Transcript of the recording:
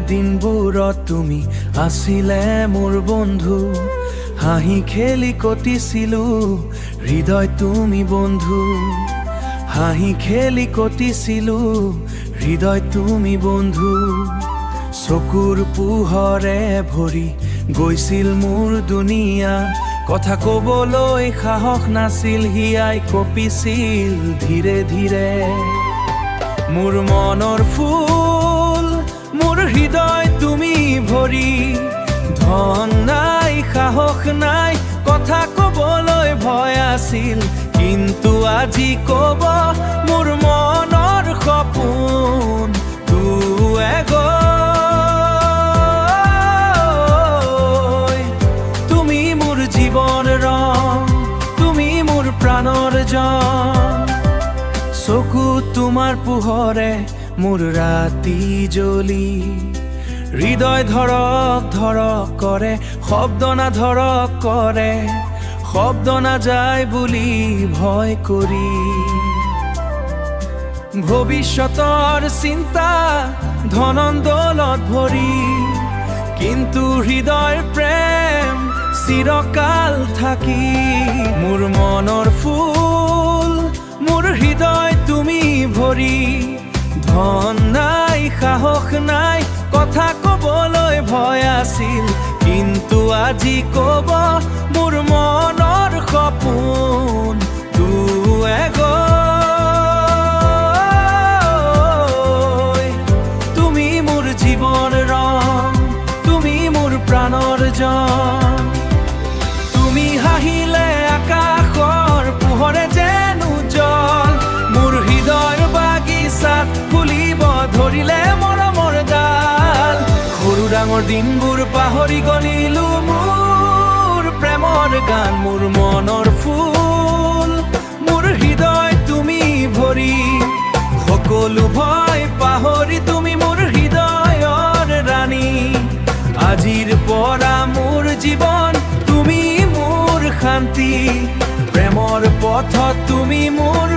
দিনবোৰত তুমি আছিলে মোৰ বন্ধু হাঁহি খেলি কটিছিলো হৃদয় তুমি বন্ধু হাঁহি খেলি কটিছিলো হৃদয় তুমি বন্ধু চকুৰ পোহৰে ভৰি গৈছিল মোৰ দুনিয়া কথা ক'বলৈ সাহস নাছিল হিয়াই কঁপিছিল ধীৰে ধীৰে মোৰ মনৰ ফুল মোৰ হৃদয় তুমি ভৰি ধন নাই সাহস নাই কথা ক'বলৈ ভয় আছিল কিন্তু আজি ক'ব মোৰ মনৰ সপোন তুমি মোৰ জীৱন ৰং তুমি মোৰ প্ৰাণৰ জন চকু তোমাৰ পোহৰে মোৰ ৰাতি জ্বলি হৃদয় ধৰক ধৰক কৰে শব্দ না ধৰক কৰে শব্দ না যায় বুলি ভয় কৰি ভৱিষ্যতৰ চিন্তা ধন দৌলত ভৰি কিন্তু হৃদয়ৰ প্ৰেম চিৰকাল থাকি মোৰ মনৰ ফুল মোৰ হৃদয় তুমি ভৰি ধন নাই সাহস নাই কথা ক'বলৈ ভয় আছিল কিন্তু আজি ক'ব মোৰ মনৰ সপোন তুমি মোৰ জীৱন ৰং তুমি মোৰ প্ৰাণৰ জন তুমি হাঁহিলে আকাশৰ পোহৰে যেন উজ্জ্বল মোৰ হৃদয়ৰ বাগিচাত ফুলিব ধৰিলে মৰমৰ ডাল সৰু ডাঙৰ দিনবোৰ পাহৰি গলিলো মোৰ প্ৰেমৰ গান মোৰ মনৰ ফুল মোৰ হৃদয় তুমি ভৰি সকলো ভয় পাহৰি তুমি মোৰ হৃদয়ৰ ৰাণী আজিৰ পৰা মোৰ জীৱন তুমি মোৰ শান্তি প্ৰেমৰ পথত তুমি মোৰ